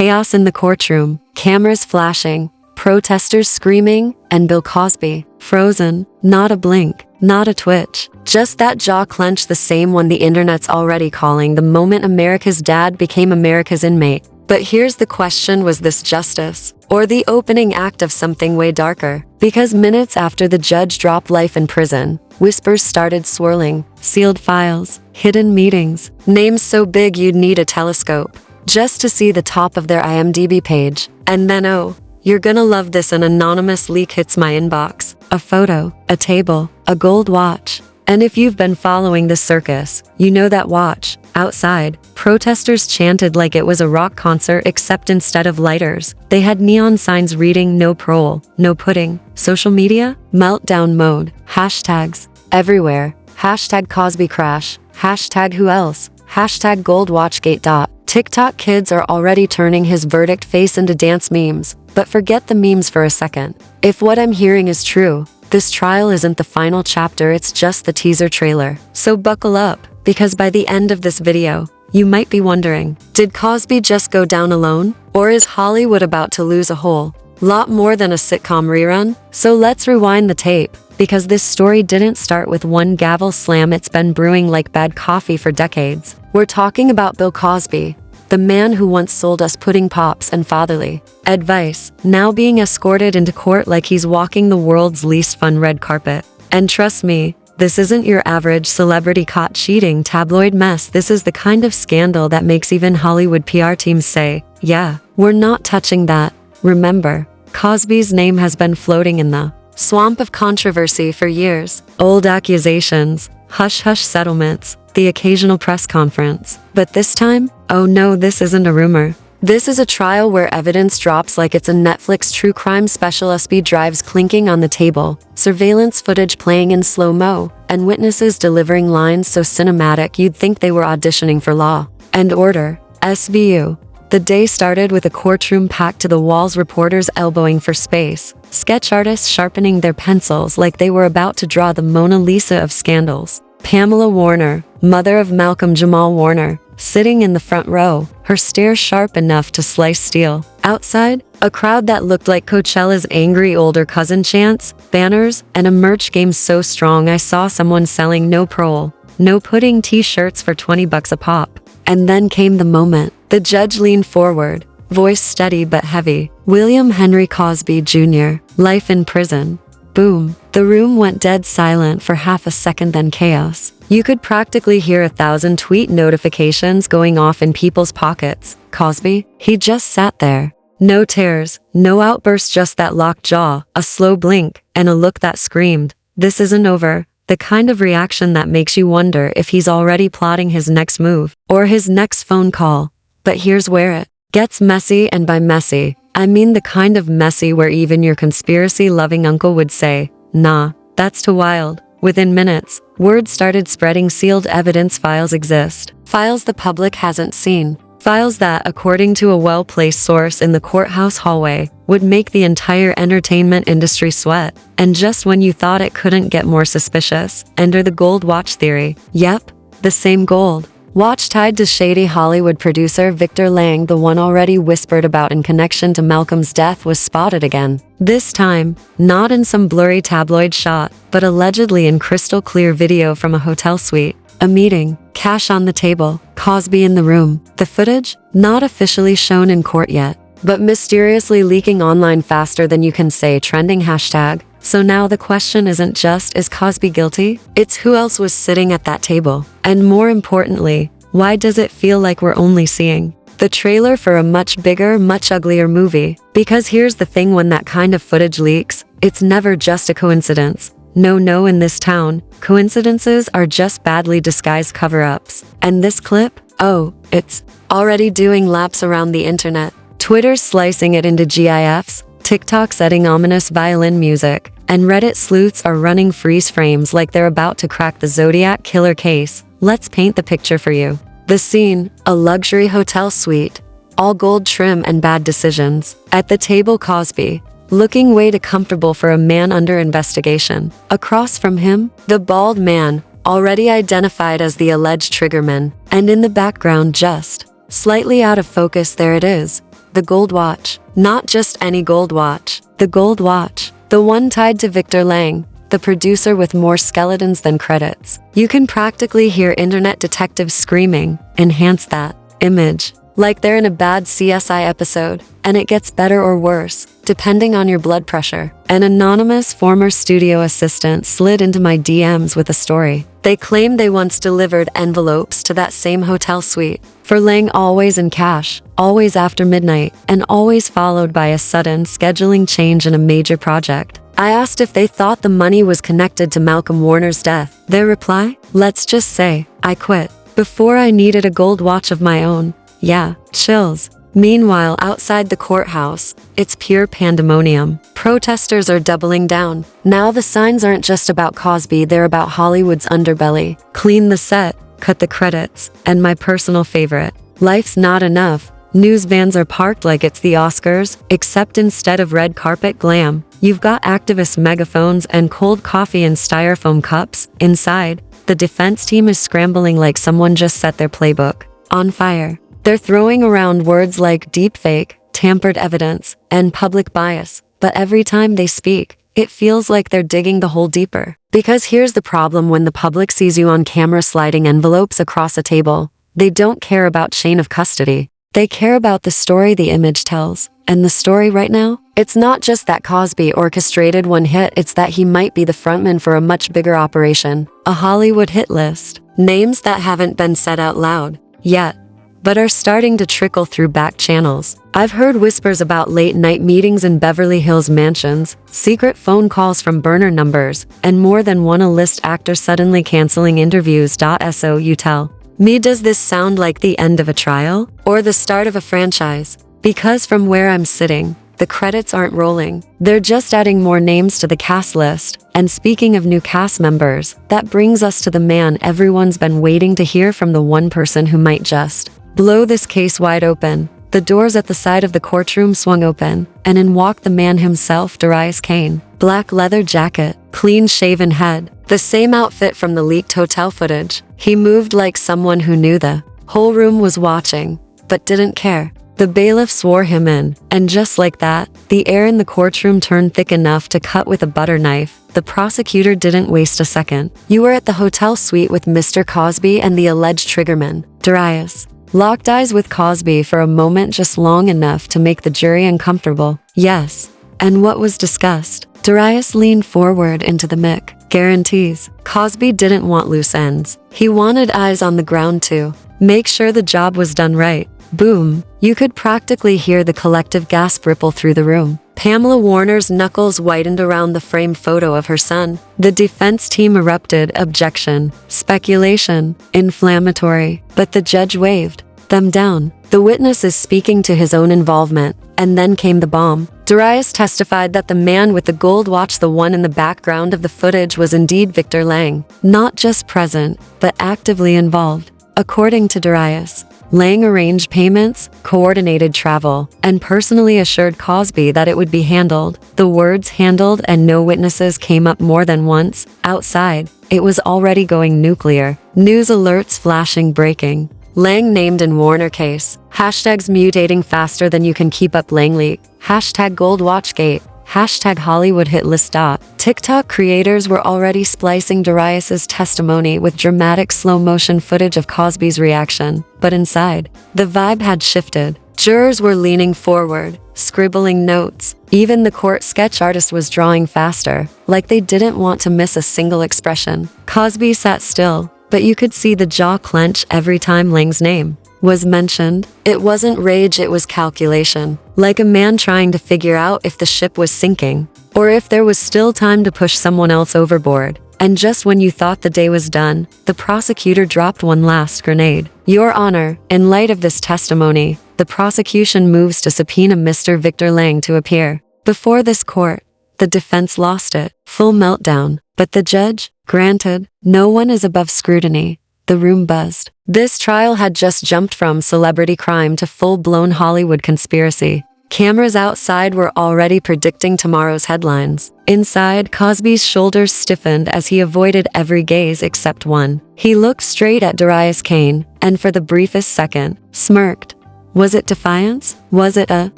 Chaos in the courtroom, cameras flashing, protesters screaming, and Bill Cosby, frozen, not a blink, not a twitch. Just that jaw clench, the same one the internet's already calling the moment America's dad became America's inmate. But here's the question, was this justice? Or the opening act of something way darker? Because minutes after the judge dropped life in prison, whispers started swirling, sealed files, hidden meetings, names so big you'd need a telescope just to see the top of their IMDb page. And then oh, you're gonna love this, an anonymous leak hits my inbox. A photo, a table, a gold watch. And if you've been following the circus, you know that watch. Outside, protesters chanted like it was a rock concert, except instead of lighters, they had neon signs reading "No parole, no pudding." Social media? Meltdown mode. Hashtags. Everywhere. Hashtag Cosby crash. Hashtag who else? Hashtag goldwatchgate. TikTok kids are already turning his verdict face into dance memes. But forget the memes for a second. If what I'm hearing is true, this trial isn't the final chapter, it's just the teaser trailer. So buckle up, because by the end of this video, you might be wondering, did Cosby just go down alone? Or is Hollywood about to lose a whole lot more than a sitcom rerun? So let's rewind the tape, because this story didn't start with one gavel slam, it's been brewing like bad coffee for decades. We're talking about Bill Cosby, the man who once sold us pudding pops and fatherly advice, now being escorted into court like he's walking the world's least fun red carpet. And trust me, this isn't your average celebrity caught cheating tabloid mess. This is the kind of scandal that makes even Hollywood PR teams say, yeah, we're not touching that. Remember, Cosby's name has been floating in the swamp of controversy for years. Old accusations, hush-hush settlements, the occasional press conference. But this time, oh no, this isn't a rumor. This is a trial where evidence drops like it's a Netflix true crime special. USB drives clinking on the table, surveillance footage playing in slow-mo, and witnesses delivering lines so cinematic you'd think they were auditioning for Law and Order, SVU. The day started with a courtroom packed to the walls, reporters elbowing for space, sketch artists sharpening their pencils like they were about to draw the Mona Lisa of scandals. Pamela Warner, mother of Malcolm Jamal Warner, sitting in the front row, her stare sharp enough to slice steel. Outside, a crowd that looked like Coachella's angry older cousin, chants, banners, and a merch game so strong I saw someone selling "No parole, no pudding" t-shirts for $20 a pop. And then came the moment. The judge leaned forward, voice steady but heavy. William Henry Cosby Jr., life in prison. Boom. The room went dead silent for half a second, then chaos. You could practically hear 1,000 tweet notifications going off in people's pockets. Cosby? He just sat there. No tears, no outburst, just that locked jaw, a slow blink, and a look that screamed, "This isn't over." The kind of reaction that makes you wonder if he's already plotting his next move, or his next phone call. But here's where it gets messy, and by messy, I mean the kind of messy where even your conspiracy-loving uncle would say, nah, that's too wild. Within minutes, word started spreading. Sealed evidence files exist. Files the public hasn't seen. Files that, according to a well-placed source in the courthouse hallway, would make the entire entertainment industry sweat. And just when you thought it couldn't get more suspicious, enter the gold watch theory. Yep, the same gold watch tied to shady Hollywood producer Victor Lang, the one already whispered about in connection to Malcolm's death, was spotted again. This time, not in some blurry tabloid shot, but allegedly in crystal clear video from a hotel suite. A meeting, cash on the table, Cosby in the room. The footage, not officially shown in court yet, but mysteriously leaking online faster than you can say trending hashtag. So now the question isn't just, is Cosby guilty? It's who else was sitting at that table? And more importantly, why does it feel like we're only seeing the trailer for a much bigger, much uglier movie? Because here's the thing, when that kind of footage leaks, it's never just a coincidence. No, in this town, coincidences are just badly disguised cover-ups. And this clip? Oh, it's already doing laps around the internet. Twitter's slicing it into GIFs, TikTok setting ominous violin music, and Reddit sleuths are running freeze frames like they're about to crack the Zodiac killer case. Let's paint the picture for you. The scene, a luxury hotel suite, all gold trim and bad decisions. At the table, Cosby, looking way too comfortable for a man under investigation. Across from him, the bald man, already identified as the alleged triggerman. And in the background, just slightly out of focus, there it is, the gold watch. Not just any gold watch. The gold watch. The one tied to Victor Lang, the producer with more skeletons than credits. You can practically hear internet detectives screaming, "Enhance that image." Like they're in a bad CSI episode, and it gets better or worse, depending on your blood pressure. An anonymous former studio assistant slid into my DMs with a story. They claimed they once delivered envelopes to that same hotel suite. For Lang, always in cash, always after midnight, and always followed by a sudden scheduling change in a major project. I asked if they thought the money was connected to Malcolm Warner's death. Their reply? Let's just say, I quit. Before I needed a gold watch of my own. Yeah, chills. Meanwhile, outside the courthouse, it's pure pandemonium. Protesters are doubling down. Now the signs aren't just about Cosby, they're about Hollywood's underbelly. Clean the set, cut the credits, and my personal favorite. Life's not enough. News vans are parked like it's the Oscars, except instead of red carpet glam, you've got activist megaphones and cold coffee in styrofoam cups. Inside, the defense team is scrambling like someone just set their playbook on fire. They're throwing around words like deepfake, tampered evidence, and public bias, but every time they speak, it feels like they're digging the hole deeper. Because here's the problem: when the public sees you on camera sliding envelopes across a table, they don't care about chain of custody. They care about the story the image tells. And the story right now? It's not just that Cosby orchestrated one hit, it's that he might be the frontman for a much bigger operation. A Hollywood hit list. Names that haven't been said out loud yet, but are starting to trickle through back channels. I've heard whispers about late-night meetings in Beverly Hills mansions, secret phone calls from burner numbers, and more than one A-list actor suddenly canceling interviews. So you tell me, does this sound like the end of a trial? Or the start of a franchise? Because from where I'm sitting, the credits aren't rolling. They're just adding more names to the cast list. And speaking of new cast members, that brings us to the man everyone's been waiting to hear from, the one person who might just blow this case wide open. The doors at the side of the courtroom swung open, and in walked the man himself, Darius Kane. Black leather jacket, clean-shaven head, the same outfit from the leaked hotel footage. He moved like someone who knew the whole room was watching, but didn't care. The bailiff swore him in, and just like that, the air in the courtroom turned thick enough to cut with a butter knife. The prosecutor didn't waste a second. You were at the hotel suite with Mr. Cosby and the alleged triggerman, Darius. Locked eyes with Cosby for a moment, just long enough to make the jury uncomfortable. Yes. And what was discussed? Darius leaned forward into the mic. Guarantees. Cosby didn't want loose ends. He wanted eyes on the ground to make sure the job was done right. Boom. You could practically hear the collective gasp ripple through the room. Pamela Warner's knuckles whitened around the framed photo of her son. The defense team erupted. Objection. Speculation. Inflammatory. But the judge waved them down. The witness is speaking to his own involvement. And then came the bomb. Darius testified that the man with the gold watch, the one in the background of the footage, was indeed Victor Lang. Not just present, but actively involved. According to Darius, Lang arranged payments, coordinated travel, and personally assured Cosby that it would be handled. The words "handled" and "no witnesses" came up more than once. Outside, it was already going nuclear. News alerts flashing, breaking. Lang named in Warner case. Hashtags mutating faster than you can keep up. Lang leak. Hashtag Gold Watchgate. Hashtag Hollywood hit list. TikTok creators were already splicing Darius's testimony with dramatic slow-motion footage of Cosby's reaction. But inside, the vibe had shifted. Jurors were leaning forward, scribbling notes. Even the court sketch artist was drawing faster, like they didn't want to miss a single expression. Cosby sat still, but you could see the jaw clench every time Lang's name was mentioned. It wasn't rage, it was calculation. Like a man trying to figure out if the ship was sinking, or if there was still time to push someone else overboard. And just when you thought the day was done, the prosecutor dropped one last grenade. Your Honor, in light of this testimony, the prosecution moves to subpoena Mr. Victor Lang to appear before this court. The defense lost it. Full meltdown. But the judge? Granted, no one is above scrutiny. The room buzzed. This trial had just jumped from celebrity crime to full-blown Hollywood conspiracy. Cameras outside were already predicting tomorrow's headlines. Inside, Cosby's shoulders stiffened as he avoided every gaze except one. He looked straight at Darius Kane, and for the briefest second, smirked. Was it defiance? Was it a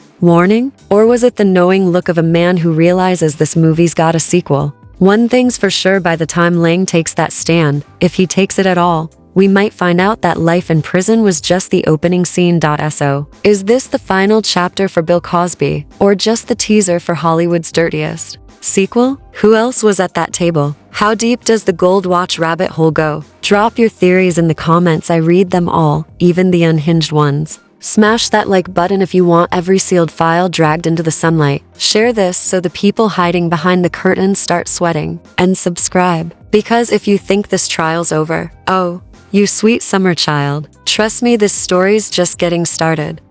warning? Or was it the knowing look of a man who realizes this movie's got a sequel? One thing's for sure, by the time Lang takes that stand, if he takes it at all, we might find out that life in prison was just the opening scene. So, is this the final chapter for Bill Cosby, or just the teaser for Hollywood's dirtiest sequel? Who else was at that table? How deep does the Gold Watch rabbit hole go? Drop your theories in the comments. I read them all, even the unhinged ones. Smash that like button if you want every sealed file dragged into the sunlight. Share this so the people hiding behind the curtains start sweating. And subscribe. Because if you think this trial's over, oh, you sweet summer child, trust me, this story's just getting started.